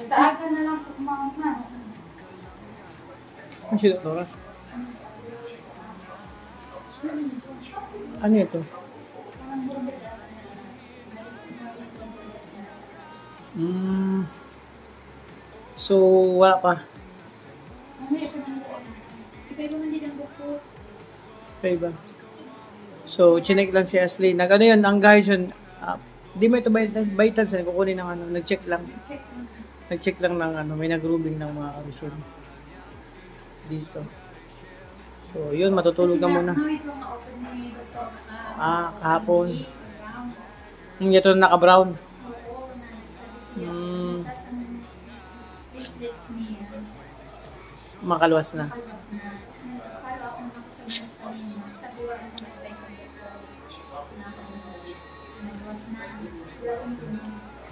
Basta aga na lang po kumama. Ano siya, Dora? Ano ito? So, wala pa. Iba. So, chinek lang si Ashley. Nag-ano yun, ang guys yun, di mo ito vitals, kukunin ng ano, nag-check lang. Nag-check lang ng ano, may nag-grooving ng mga karisyon. Dito. So, yun, matutulog na muna. Kahapon. Ito na naka-brown. Makaluwas na.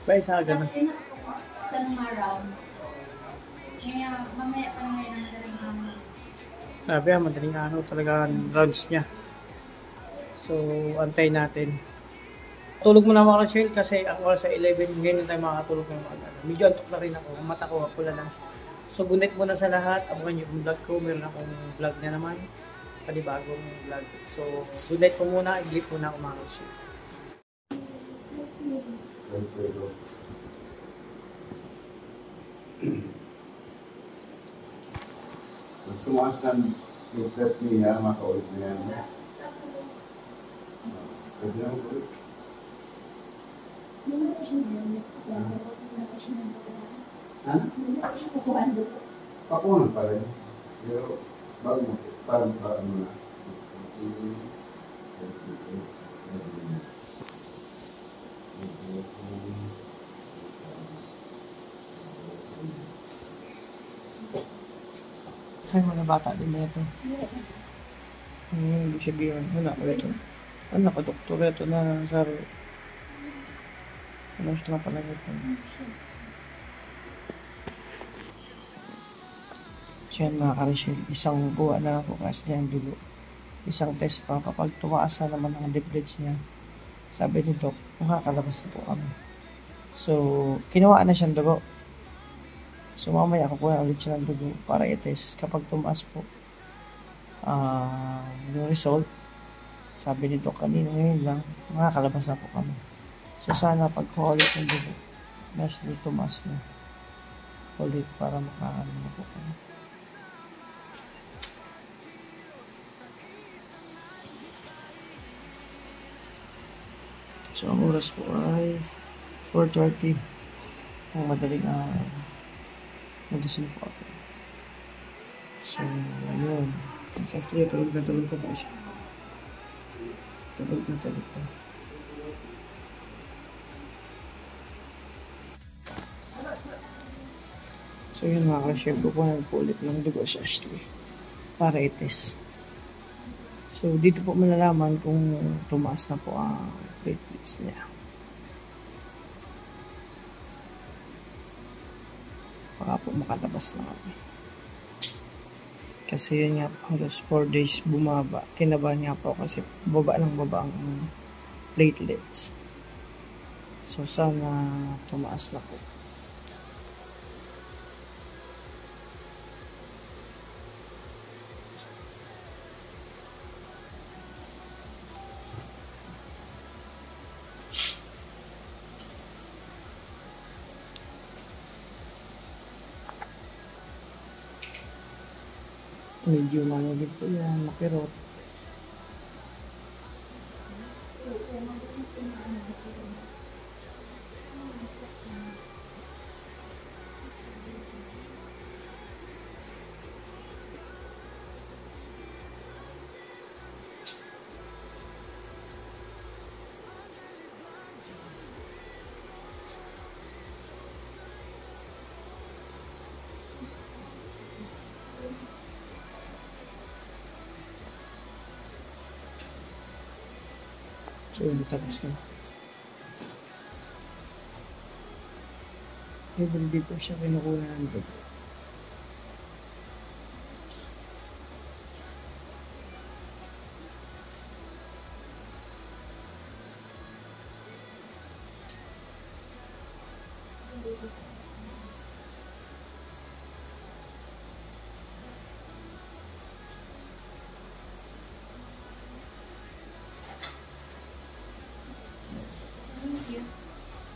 Ba, isa ka na. Sa round. Kaya mamaya pa ngayon ang madaling hama. Sabi, madaling ano talaga rounds niya. So, antay natin. Tulog mo na mga ka-chill kasi ang oras sa 11, ngayon tayo makakatulog ng mga. Medyo antok na rin ako. Ang mata ko, pula na. So, good night muna sa lahat. Abangan yung vlog ko. Meron akong vlog na naman. Panibagong vlog. So, good night po muna. I-glip muna ako mga ka-chill. Tumaas ng internet niya, makaulit na yan. Pwede na ako ulit. Pakunan pa rin. Pero bago mo, parang paano na. Saan mga bata din ba ito? Ibig sabihin, wala ko ito. Ano ka, doktor ito na, sir? Ano siya na pala ito? Siya mga karisyon, isang buwan na ako kasi niya ang dulo. Isang test pa, kapag tumaas na naman ang leaflets niya, sabi ni Doc, makakalabas na po kami. So, kinuha na siyang dugo. So, mamaya kukuha ulit siya ng dugo para i-test. Kapag tumaas po yung result, sabi ni Doc kanina ngayon lang, makakalabas na po kami. So, sana pagkuha ulit ng dugo, mas tumaas na ulit para makaano na po kami. So, ang oras po ay 4:30. Ang madaling nagising po ako. So, ayun. Actually, tulog ko pa siya. Tulog pa. So, yun mga ka-share ko po ulit ng dugo sa Ashley para i-test. So, dito po malalaman kung tumaas na po ang platelets niya. Baka po makalabas na ako. Kasi yun nga, halos 4 days bumaba. Kinabahan niya po kasi baba ang platelets. So, sana tumaas na po. Medyo malamig po yan, makirot. So, tapos na. Hindi po siya kinukuha ng dugo.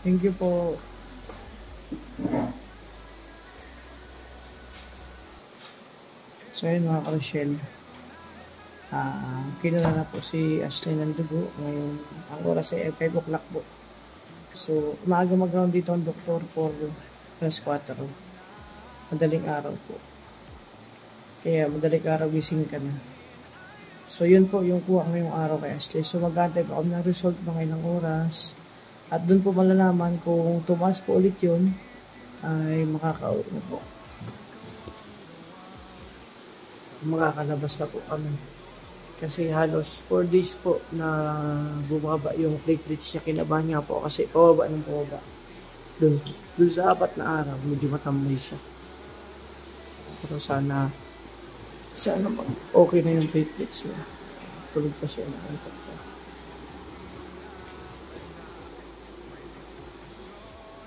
Thank you po. So yun mga ka-Rochelle. Kinula na po si Ashley ng dugo. Ngayon, ang oras ay 5 o'clock po. So, maaga mag-round dito ang doktor for +4. Madaling araw po. Kaya madaling araw gising ka na. So, yun po yung kuha ngayong araw kay Ashley. So, mag-antay pa ako ng result mga ilang oras. At dun po malalaman kung tumaas po ulit yun, ay makaka-out na po. Makakalabas na po kami. Kasi halos 4 days po na bumaba yung platelets niya. Kinabahan nga po kasi pababa ng pababa. Doon sa 4 na araw, medyo matamay siya. Pero sana okay na yung platelets niya. Tulog pa siya, nakantak pa.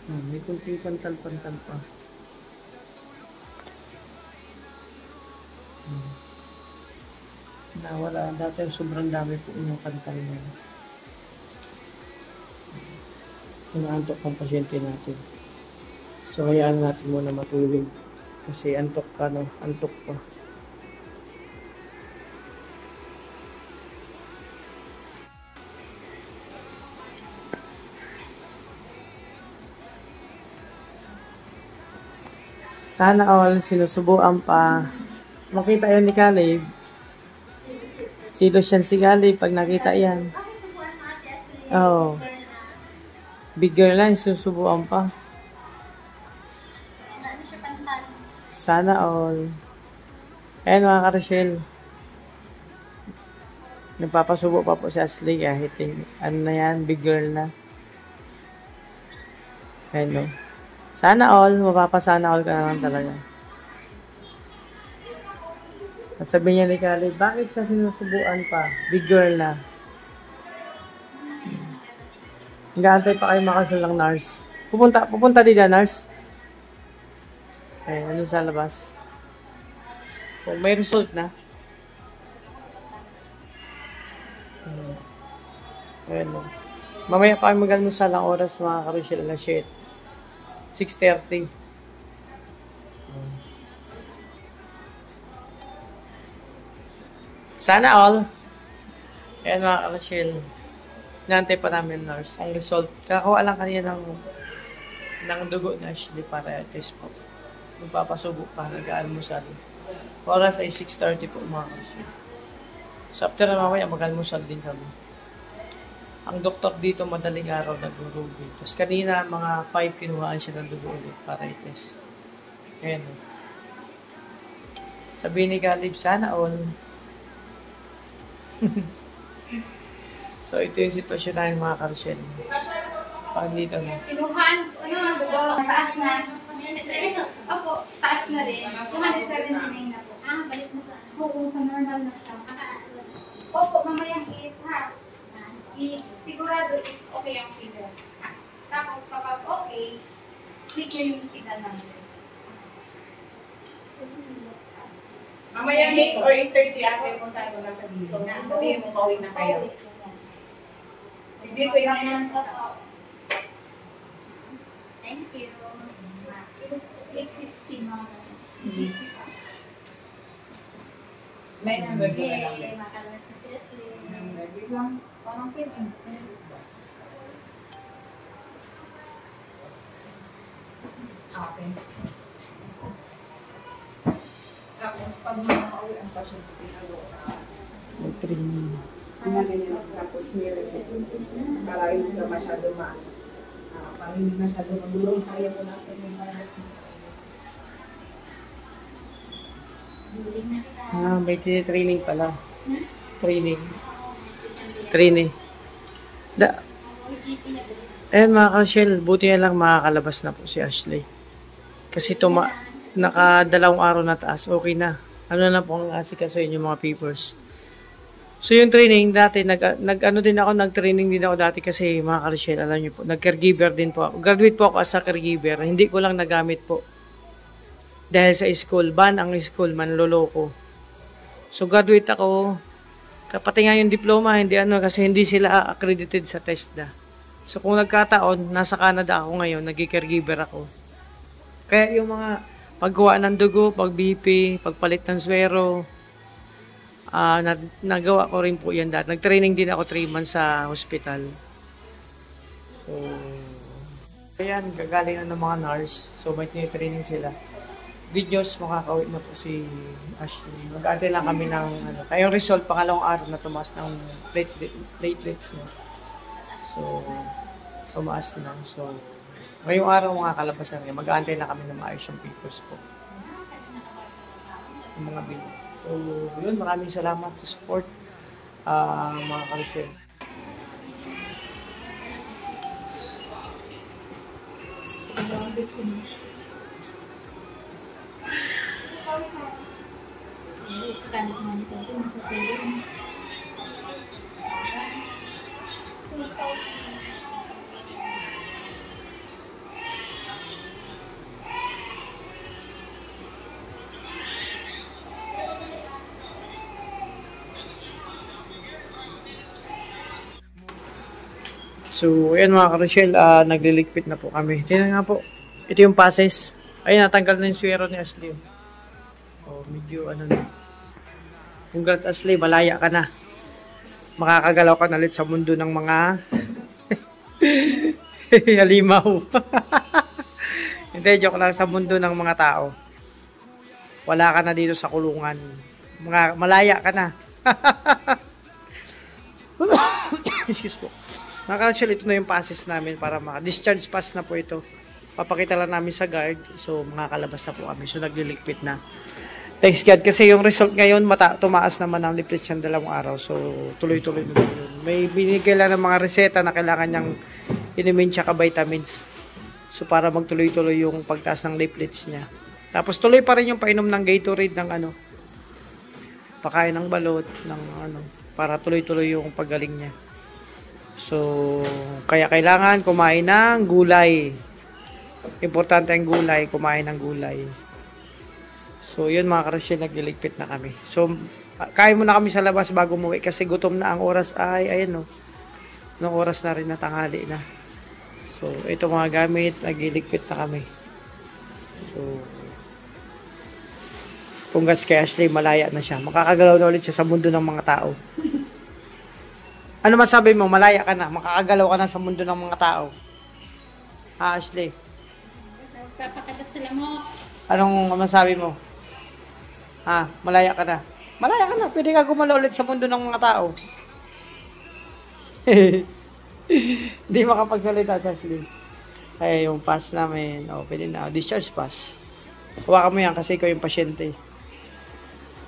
May kunting pantal-pantal pa. Nawala. Dati sobrang dami po yung pantal niya. Inaantok ang pasyente natin. So, hayaan natin muna matulog. Kasi antok pa, no? Antok pa. Sana all sinusubuan pa. Makita yun ni Caleb. Silos yan si Caleb pag nakita yan. Oo. Big girl lang, sinusubuan pa. Sana all. Ayan mga ka-Rochelle. Nagpapasubo pa po si Ashley kahit ano na yan, big girl na. Ayan no. Sana all, mapapasana all ka naman talaga. At sabi niya ni Caleb, bakit siya sinusubuan pa? Big girl na. Nag-aantay pa kayo makasulang nurse. Pupunta din dyan, nurse. Ayun, ano sa labas? Kung may result na. Ayun. Mamaya pa kayo mag-almusal ang oras mga ka-Rochelle na shit. 6:30. Sana all. Ayan mga ka-Rochelle. Naantay pa namin nurse. Ang result. Kakakuha lang kanina ng dugo na Ashley para test po. Magpapasubo pa. Nag-aalmusal. Oras ay 6:30 po mga ka-Rochelle. So after na mamaya mag-almusal din kami. Ang doktor dito madaling araw nag-ruby. Tapos kanina mga 5 kinuhaan siya ng dugo ulit para i-test. Ayan. Sabi ni Caleb, sana all. So ito yung sitwasyon namin mga ka-Rochelle. Pag dito na. Kinuhan, taas na. Opo, taas na rin. 279 na po. Balik na sa? Oo, sa normal na siya. Opo, mamayang ha. Sigurado okay ang figure. Tapos kapag okay, click nyo yung signal number. Mamaya May or 8:30 ate, punta ko lang sa bilin na. Sabihin mo, pauwi na kayo. Sige ko yan. Thank you. Click 50 mo. May number ko na lang. Yay, makalabas na si Ashley. Wait lang. Parang feeling. Okay. Tapos, pag makakauwi ang pasyente, pinagawa ka. Mag-training. Tapos, para hindi ka masyado para hindi masyado magulong, kaya ko natin yung May training pala. Training. Ayan mga ka-Rochelle, buti na lang makakalabas na po si Ashley. Kasi nakadalawang araw na taas, okay na. Ano na po ang asikasuhin yung mga papers. So yung training, dati, nag-training din ako dati kasi mga ka-Rochelle, alam niyo po, nag-caregiver din po ako. Graduate po ako as a caregiver, hindi ko lang nagamit po. Dahil sa school, ban ang school, manloloko. So graduate ako, pati nga yung diploma, hindi kasi hindi sila accredited sa TESDA. So kung nagkataon, nasa Canada ako ngayon, nag-caregiver ako. Kaya yung mga paggawa ng dugo, pag-BP, pagpalit ng swero, nagawa ko rin po yan dati. Nag-training din ako 3 months sa hospital. So, ayan, gagaling na ng mga nurse. So, may training sila. Good news, makakauwi na po si Ashley. Mag-aantay lang kami ng, kayong result, pangalawang araw na tumaas ng platelets na. So, tumaas na. So, ngayong araw mga kalabas na rin, mag-aantay na kami ng maayos yung papers po. Yung mga bills. So, yun, maraming salamat sa support, mga ka-Rochelle. So, ayan mga ka-Rochelle, nagliligpit na po kami. Tingnan nga po, ito yung passes. Ayun, natanggal na yung swero ni Ashley. Oh, medyo ano na. Congrats Ashley, malaya ka na. Makakagalaw ka na ulit sa mundo ng mga halimaw. Hindi, joke lang, sa mundo ng mga tao. Wala ka na dito sa kulungan. Malaya ka na. Excuse po. Mga ka-Rochelle, ito na yung passes namin para discharge pass na po ito. Papakita lang namin sa guard. So, makakalabas na po kami. So, nagliligpit na. Thanks God. Kasi yung result ngayon, tumaas naman ang leaflets ng 2 araw. So, tuloy-tuloy na yun. May binigay lang ng mga reseta na kailangan niyang inumin tsaka vitamins. So, para magtuloy-tuloy yung pagtaas ng leaflets niya. Tapos, tuloy pa rin yung painom ng Gatorade ng pakain ng balot, ng para tuloy-tuloy yung paggaling niya. So, kaya kailangan kumain ng gulay. Importante ang gulay, kumain ng gulay. So, yun mga ka-Rochelle, nagliligpit na kami. So, kain muna kami sa labas bago umuwi kasi gutom na ang oras ay, ayan ng oras na rin na tanghali na. So, ito mga gamit, nagliligpit na kami. So, congrats kay Ashley, malaya na siya. Makakagalaw na ulit siya sa mundo ng mga tao. Ano masabi mo? Malaya ka na. Makakagalaw ka na sa mundo ng mga tao. Ha, Ashley? Papakagat sila mo. Anong masabi mo? Ha? Malaya ka na. Malaya ka na. Pwede ka gumalaw ulit sa mundo ng mga tao. Hindi makapagsalita sa Ashley. Ay, yung pass namin. O, pwede na. Discharge pass. Hawakan mo yan kasi ikaw yung pasyente.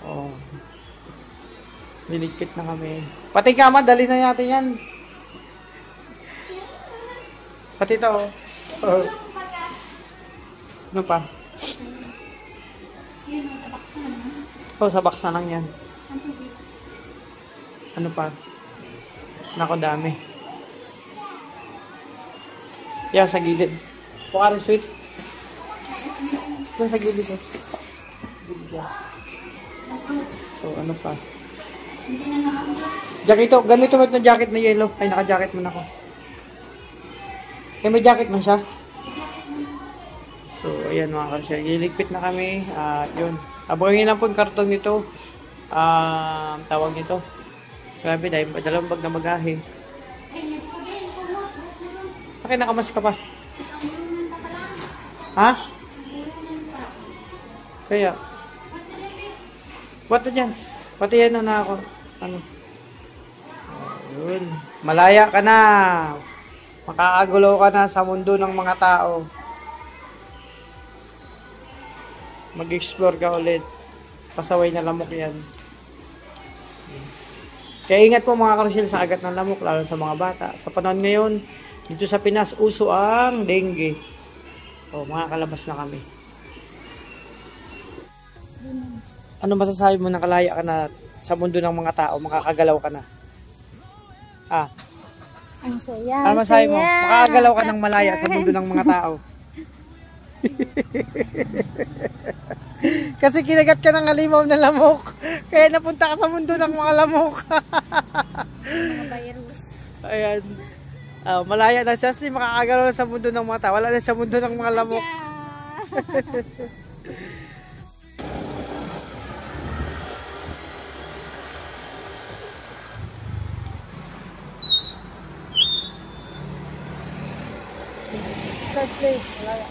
O. Niligpit na kami. Pati kama, dali na natin yan. Pati ito, oh. Ano pa? Yun, sa box na lang. Oh, sa box na lang yan. Ang tubig. Ano pa? Nako, dami. Yan, sa gilid. Pokari sweet. Yan, sa gilid. Gilid yan. So, ano pa? Hindi na nakakot. Jacket ito. Ganito mo na jacket na yellow. Ay, naka-jacket mo na ako. Eh, may jacket man siya. So, ayan mga ka-Rochelle. Giligpit na kami. At yun. Abangin lang po yung karton nito. Tawag nito. Grabe dahil dalawang bag na magahe. Bakit nakamas ka pa? Ha? Kaya. Ba't na dyan? Pati yan na ako. Ano? Ayun. Malaya ka na. Makakagulo ka na sa mundo ng mga tao. Mag-explore ka ulit. Pasaway na lamok yan. Kaya ingat po mga ka-Rochelle sa agat ng lamok, lalo sa mga bata. Sa panahon ngayon, dito sa Pinas, uso ang dengue. O, makakalabas na kami. Ano masasabi mo, nakalaya ka na sa mundo ng mga tao, makakagalaw ka na? Ah. Ang saya. Ano masasabi mo? Makakagalaw ka ng malaya sa mundo ng mga tao. Kasi kinagat ka ng halimaw na lamok. Kaya napunta ka sa mundo ng mga lamok. Mga virus. Ayan. Malaya na siya. Kasi makakagalaw na sa mundo ng mga tao. Wala na sa mundo ng mga lamok. Start play. Malaya.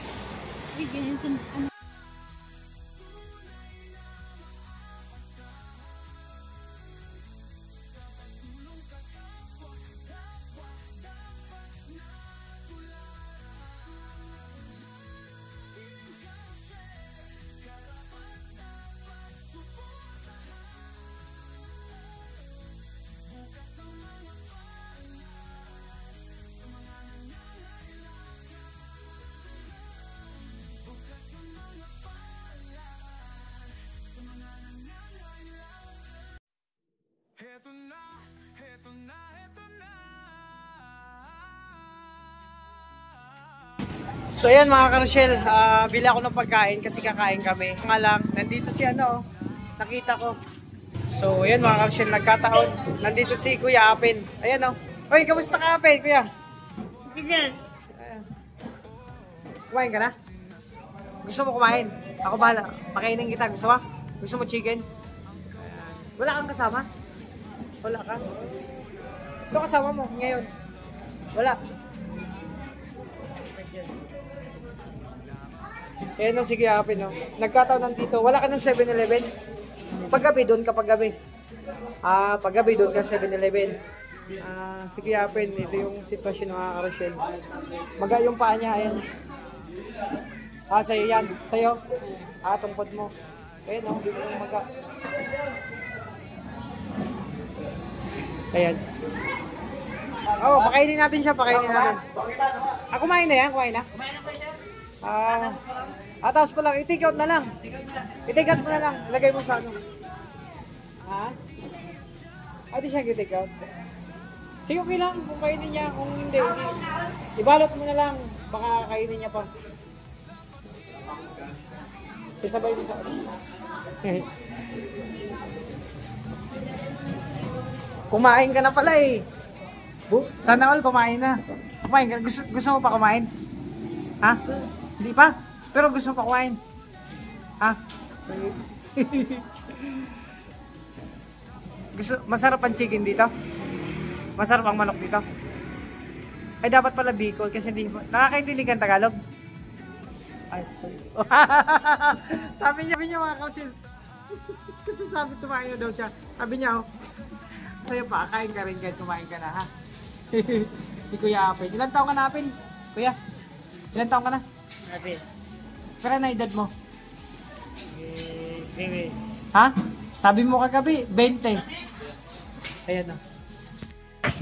So ayan mga karosyel, bili ako ng pagkain kasi kakain kami. Nga lang, nandito si ano, nakita ko. So ayan mga karosyel, nagkataon. Nandito si Kuya Apin. Ayan o. Oy, kamusta ka Apin, Kuya? Sige. Kumain ka na? Gusto mo kumain? Ako bahala. Pakainin kita. Gusto mo? Gusto mo chicken? Wala kang kasama? Wala ka? Ito kasama mo ngayon? Wala. Ayan ang sige Apin, no? Nagkataon nandito. Wala ka ng 7-Eleven? Paggabi, doon ka paggabi. Paggabi, doon ka 7-Eleven. Sige Apin, ito yung sitwasyon ng mga karosyel. Maga yung paa niya, ayan. Sa'yo yan. Sa'yo. Tungkod mo. Ayan, no? Di mo yung maga. Ayan. Pakainin natin siya, pakainin natin. Kumain na yan, kumain na. Tapos pa lang, i-take out na lang. I-take out mo na lang. Lagay mo sa ano. Di siya i-take out. Sige, okay lang kung kainin niya. Kung hindi. Ibalot mo na lang. Baka kainin niya pa. Isabay mo sa ano. Kumain ka na pala eh. Sana all kumain na. Kumain ka. Gusto mo pa kumain? Hindi pa? Pero gusto mo pa kumain? Masarap ang chicken dito? Masarap ang manok dito? Ay dapat pala Bicol kasi hindi nakakaintindihan kang Tagalog? Ay, sorry. Sabi niya mga coaches. Kasi sabi tumain na daw siya. Sabi niya sa'yo pa, kain ka rin kahit kumain ka na ha. Si Kuya Apin. Ilan taong ka na Apin? Kuya? Ilan taong ka na? Apin. Pero na edad mo? Sabi mo kagabi, 20. Ayan o.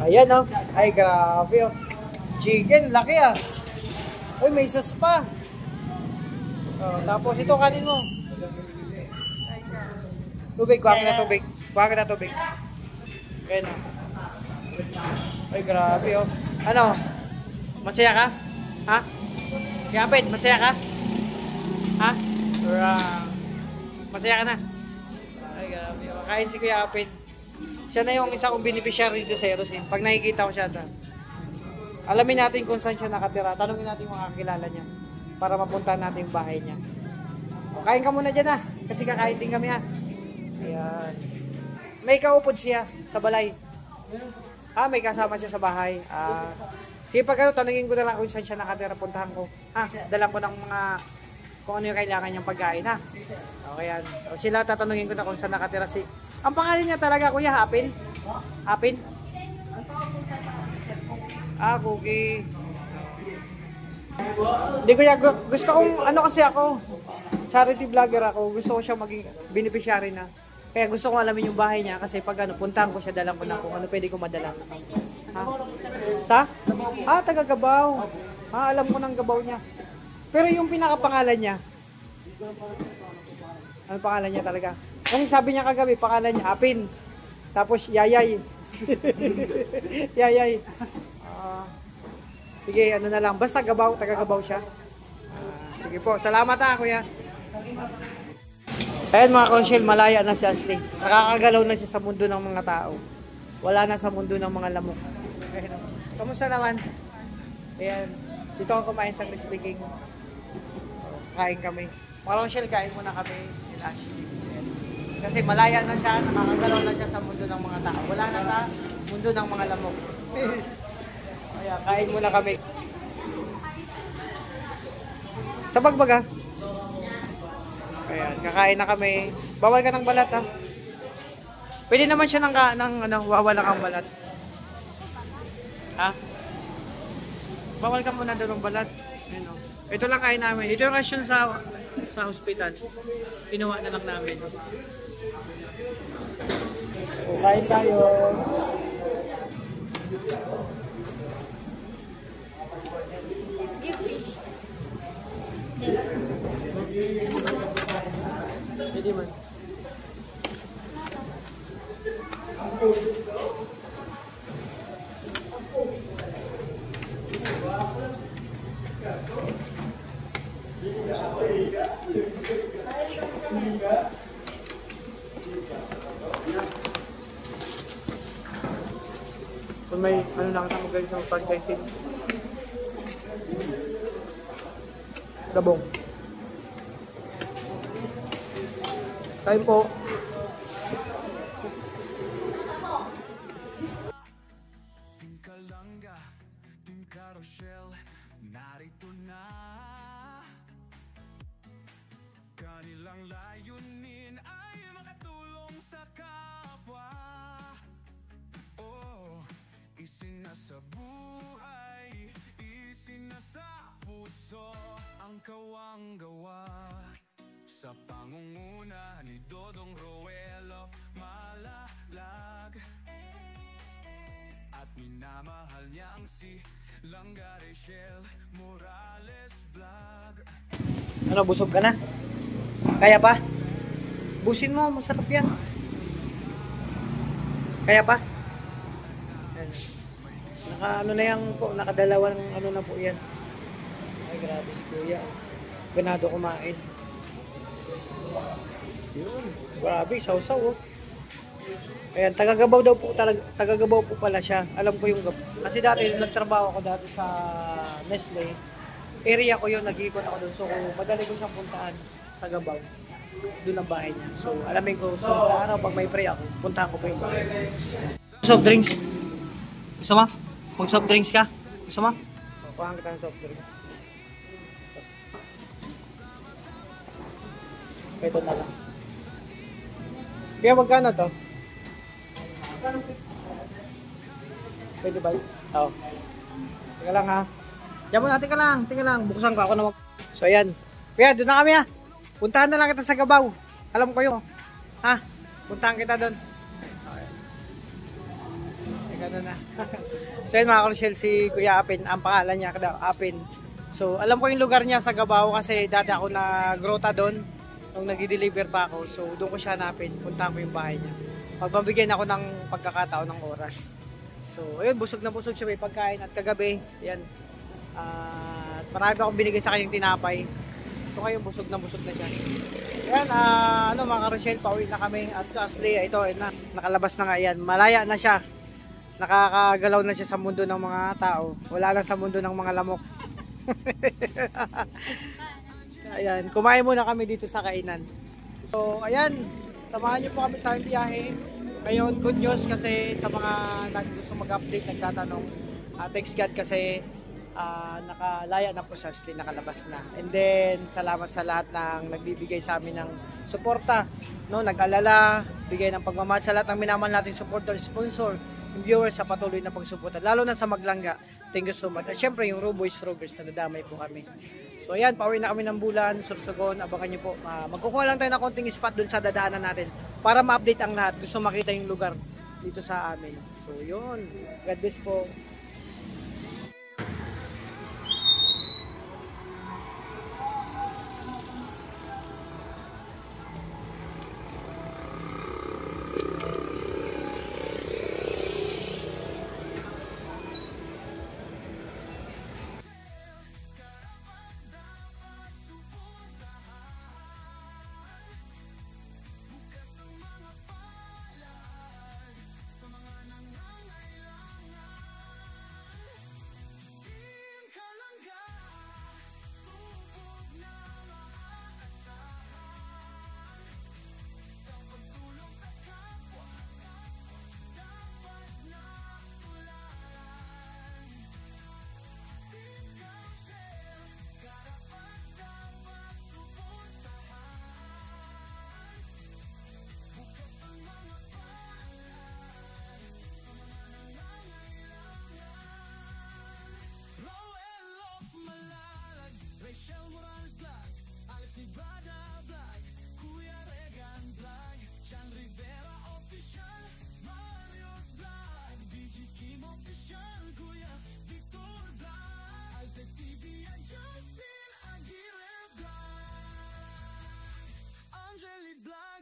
Ayan o. Ay grabe o. Chicken, laki Uy, may sauce pa. Tapos ito kanin mo. Tubig, kuha kita tubig. Kuha kita tubig. Ayan o. Ay grabe o. Ano? Masaya ka? Yapit, masaya ka? Masaya ka na? Ay grabe o. Kain si Kuya Apin. Siya na yung isa kong beneficiary dito sa Erosin. Pag nakikita ko siya alamin natin kung saan siya nakatira. Tanungin natin yung mga kakilala niya. Para mapunta natin yung bahay niya. Kain ka muna dyan kasi kakain din kami Ayan. May kaupod siya sa balay. May kasama siya sa bahay. Sige pag tanungin ko na lang kung saan siya nakatira. Puntahan ko. Dalang ko ng mga kung ano yung kailangan niyang pagkain Okay yan. Sila tatanungin ko na kung saan nakatira si. Ang pangalan niya talaga Kuya Apin? Apin? Cookie. Hindi Kuya, gusto kong kasi ako. Charity vlogger ako. Gusto ko siya maging beneficiary na. Kaya gusto kong alamin yung bahay niya kasi pag puntahan ko siya, dalang ko na kung ano pwede ko madala. Taga Gabaw. Alam ko ng Gabaw niya. Pero yung pinakapangalan niya, ano pangalan niya talaga? Kasi sabi niya kagabi, pangalan niya Apin. Tapos Yayay. Yayay. Sige, ano na lang. Basta Gabaw, taga Gabaw siya. Sige po, salamat Kuya. Ayan mga konsyel, malaya na si Ashley. Nakakagalaw na siya sa mundo ng mga tao. Wala na sa mundo ng mga lamok. So Kamusta naman? Ayan. Dito ako kumain sa Crispy King. Kain kami. Mga Rochelle, kain muna kami. And Ashley. Ayan. Kasi malaya na siya, nakakagalaw na siya sa mundo ng mga tao. Wala na sa mundo ng mga lamok. Kaya kain muna kami. Sa bagbaga. Ayan, kakain na kami. Bawal ka ng balat ha. Pwede naman siya wawala kang balat. Ha? Bawal ka muna doon ng balat. Ayan, o. Ito lang kain namin. Ito yung ration sa hospital. Kinuha na lang namin. So, kain tayo. Pwede man. Kung may ano lang na magaling ng pag-kaintin. Gabong. Kain po. Kalanga, Team Carousel, narito na. Kanilang layunin ay makatulong sa kapwa. Oh, isinasa buhay, isinasa puso ang kawang-gawa. Sa pangunguna ni Dodong Roel of Malalag, at minamahal niya ang si Langga Rachel Morales Vlog. Ano, busog ka na? Kaya pa? Busin mo, masarap yan. Kaya pa? Ayan. Ano na yan po, nakadalawang ano na po yan. Ay, grabe si Kuya. Ganado kumain. Yun, grabe, sausaw oh. Ayan, tagagabaw daw po, tagagabaw po pala siya. Alam ko yung kasi dati nagtrabaho ako dati sa Nestle. Area ko yun, nag-iikot ako doon. So, madali ko siyang puntaan sa Gabaw. Doon ang bahay niya. So, alamin ko, so, araw pag may pre ako, puntahan ko po yung bahay. Soft drinks. Gusto mo? Kung soft drinks ka? Gusto mo? Kuhaan kita ng soft drinks. Ito na lang. Kaya magkano to? Pwede ba? Oo. Tingnan lang ha. Diyan mo na, tingnan lang. Buksan ko ako na So ayan. Kaya doon na kami ha. Puntahan na lang kita sa Gabaw. Alam ko yun. Ha? Puntahan kita doon. Okay. Gano'n na. So yun mga Rochelle, si Kuya Apin. Ang pangalan niya daw, Apin. So alam ko yung lugar niya sa Gabaw kasi dati ako nagrota doon. Nung nag-deliver pa ako, so doon ko siya hanapin, punta ko yung bahay niya. Pagbabigyan ako ng pagkakataon ng oras. So, ayun, busog na busog siya may pagkain. At kagabi, yan, marami akong binigay sa kanyang tinapay. Ito ngayon, busog na siya. Yan, mga Rochelle, pauwi na kami. At sa Ashley, ito, nakalabas na nga yan. Malaya na siya. Nakakagalaw na siya sa mundo ng mga tao. Wala lang sa mundo ng mga lamok. Ayan, kumain muna kami dito sa kainan. So, ayan, samahan niyo po kami sa aming biyahe. Ngayon, good news kasi sa mga gusto mag-update, nagtatanong, thanks God kasi nakalaya na po sa Ashley, nakalabas na. And then, salamat sa lahat ng nagbibigay sa amin ng suporta, no? Nag-alala, bigay ng pagmamahal sa lahat ng minamahal natin supporter, sponsor, yung viewers sa patuloy na pagsuporta, lalo na sa Maglangga. Thank you so much. At syempre, yung Roboys Rovers na nadamay po kami. So ayan, pauwi na kami ng Bulan, Sorsogon, abangan nyo po. Magkukuha lang tayo ng konting spot dun sa dadaanan natin para ma-update ang lahat. Gusto makita yung lugar dito sa amin. So yun, God bless po.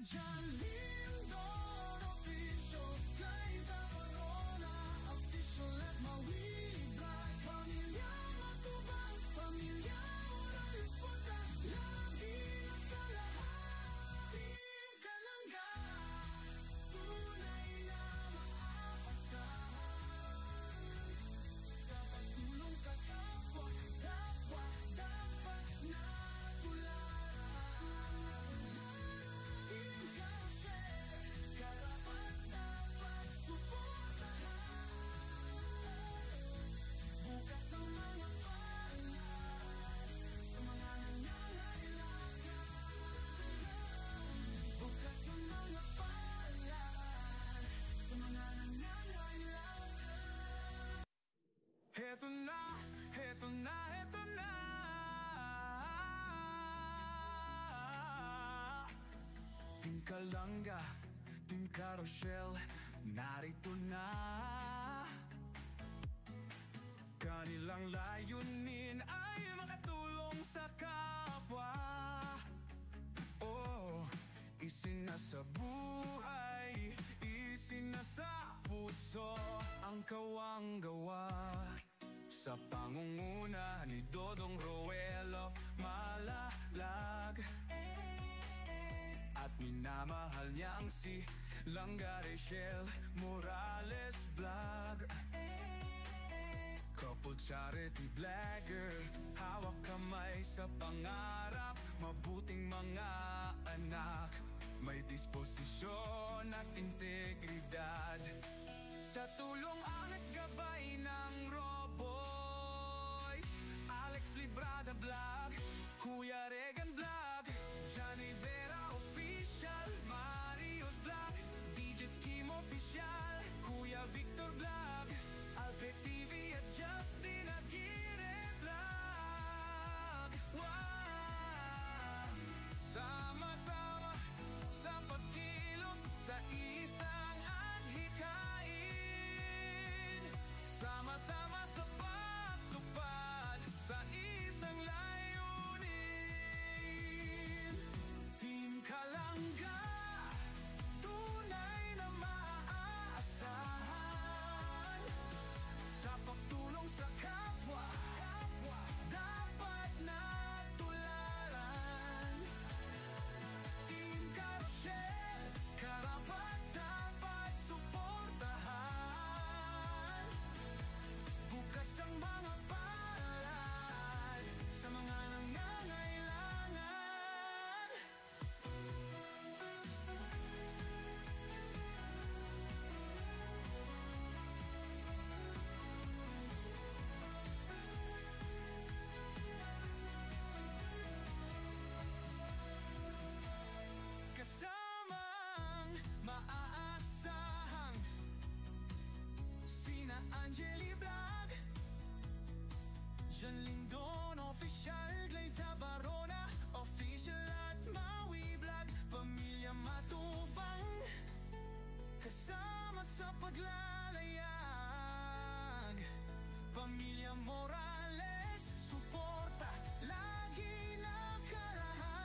John Lindon official, Liza Verona official at Mawili Black. Pamilya Matubang, Pamilya Morales Punta, lagi ng kalahati. Team Kalangga, tunay na maasahan. Sa pagtulong sa kapwa, dapat na tularan. Team Karoshel, karapat dapat suportahan. Bukas ang mga palad sa mga nangangailangan. Bukas ang mga palad sa mga nangangailangan. Heto na, heto na, heto na. Team Kalangga, Team Karoshel, narito na. Kanilang layunin ay makatulong sa kapwa. Oh, isinasa buhay, isinasa puso ang kawang-gawa. Sa pangunguna ni Dodong Roel of Malalag, at minamahal niyang si Langga Rachel Morales Vlog. Couple charity blogger, hawak kamay sa pangarap, mabuting mga anak, may disposisyon at integridad. Sa tulong at gabay ng Roboy, Alex Librada Vlog, Kuya Regan Vlog, Johnny Vera Official, Marius Vlog, VJ's Kim Official, Kuya Victor Vlog, Albert TV at Justin Aguirre Vlog. Wow! Sama-sama sa pagkilos sa isang adhikain, sama-sama sa pagtupad sa isang layunin. Team Kalangga, tunay na maaasahan. Sa pagtulong sa kapwa, dapat na tularan. Team Karoshel, karapat dapat suportahan. Bukas ang mga palad sa mga nangangailangan. Kasamang maaasahang sina Angeli Vlog, John Lindon Official, Liza Verona Official at Maui Vlog. Pamilya Matubang, kasama sa paglalayag. Pamilya Morales, suporta lagi nakarahan.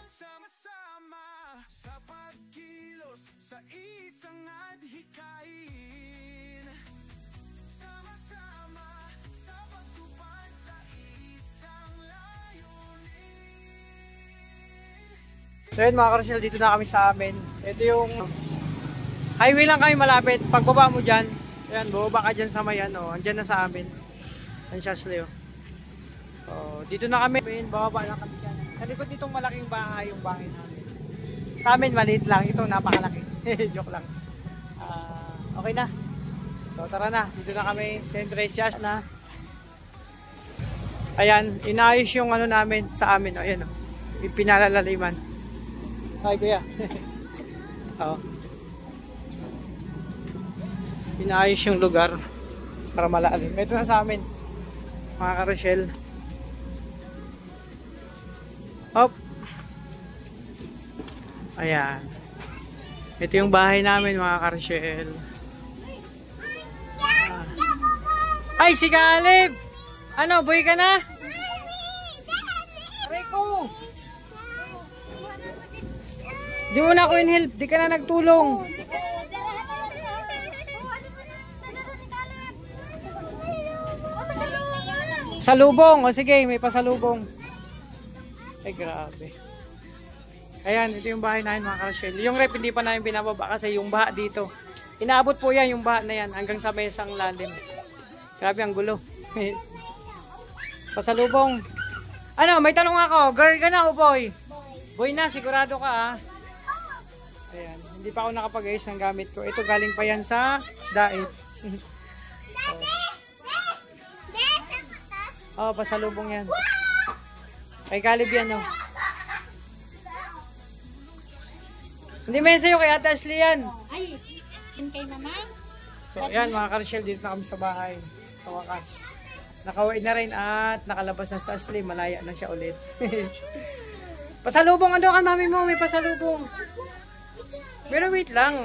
Sama-sama sa pagkilos sa isang adhikain, sama-sama sa pagtupad sa isang layunin. So yun mga Karoshel, dito na kami sa amin. Ito yung highway lang kami malapit. Pagbaba mo dyan, ayan, bubaba ka dyan sa mayan, oh, andyan na sa amin. Ang Shasley, oh. So, dito na kami, bababa lang kami dyan. Sa likod nitong malaking bahay, yung bahay namin. Sa amin, maliit lang. Ito, napakalaki. Joke lang. Okay na. So, tara na. Dito na kami. Siyempre, siyas na. Ayan, inaayos yung ano namin sa amin. Ayan, oh. Pinalalaliman. Hi, kuya. Oo. Inaayos yung lugar para malalim. Ito na sa amin, mga Karoshel. Hop. Ayan. Ito yung bahay namin, mga Karoshel. Ay, si Caleb! Ano, buhay ka na? Aray ko! Di mo na ako in-help, di ka na nagtulong. Salubong, o sige, may pasalubong. Ay, grabe. Ayan, ito yung bahay namin mga ka-Rochelle. Yung rep hindi pa namin binababa kasi yung baha dito. Inaabot po yan, yung baha na yan, hanggang sa mesang lalim. Grabe, ang gulo. Pasalubong. Ano, may tanong ako, girl ka na o boy? Boy na, sigurado ka ah. Ayan, hindi pa ako nakapag-ayos ng gamit ko. Ito galing pa yan sa dait. Oh, pasalubong yan. Kay Caleb yan, oh. Hindi may sa'yo, kay Ate Ashley yan. Ay, yun kay mama? So, ayan mga ka-Rochelle, dito na kami sa bahay. Sa wakas. Nakawait na rin at nakalabas na sa Ashley. Malaya na siya ulit. Pasalubong, ano ka mami mo? May pasalubong. Pero wait lang.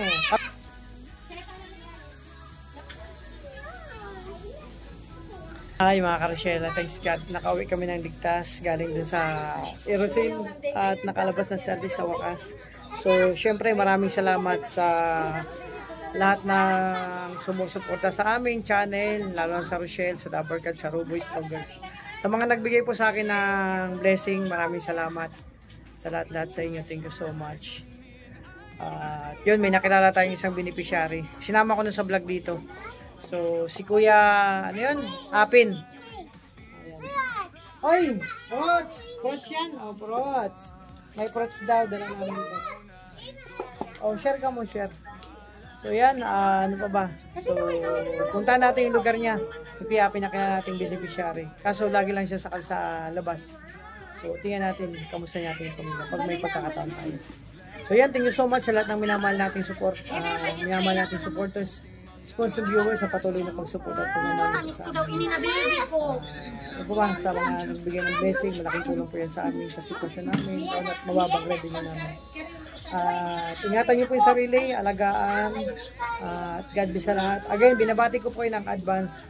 Ay mga ka-Rochelle, thanks God, nakauwi kami ng ligtas galing dun sa Erosin at nakalabas ng service sa wakas. So syempre maraming salamat sa lahat ng sumusuporta sa aming channel, lalo sa Rochelle, sa Dabarkad, sa Ruboy Strongers. Sa mga nagbigay po sa akin ng blessing, maraming salamat sa lahat-lahat sa inyo. Thank you so much. Yun, may nakilala tayong isang beneficiary. Sinama ko na sa vlog dito. So, si Kuya, ano yun? Apin. Ayan. Oy! Prots! Prots yan? Oh, prots. May prots daw. Dala namin ito. Oh, share ka mo, share. So, yan. Ano pa ba? So, punta natin yung lugar niya. Yung Kuya Apin, nakilala natin beneficiary. Kaso, lagi lang siya sa labas. So, tingnan natin. Kamusta natin yung pamilya. Pag may pagkakataon tayo. So, yan. Thank you so much sa lahat ng minamahal nating support. Minamahal nating supporters. Sponsor viewers sa patuloy na pag-support at pagmamahal sa amin. Ano ba, sa mga nagbigay ng blessing, malaking tulong po yan sa amin sa sitwasyon namin, at mababang ready na namin. Ingatan niyo po yung sarili, alagaan, at God bless sa lahat. Again, binabati ko po kayo ng advance.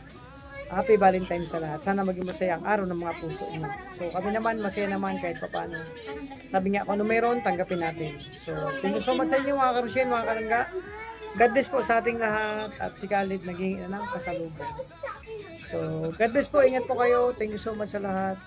Happy Valentine's sa lahat. Sana maging masaya ang araw ng mga puso niyo. So kami naman, masaya naman kahit paano. Sabi nga, kung ano mayroon, tanggapin natin. So thank you so much sa inyo mga ka-Rochelle, mga kalangga. God bless po sa ating lahat at si Caleb naging ng pasalubong. So, God bless po. Ingat po kayo. Thank you so much sa lahat.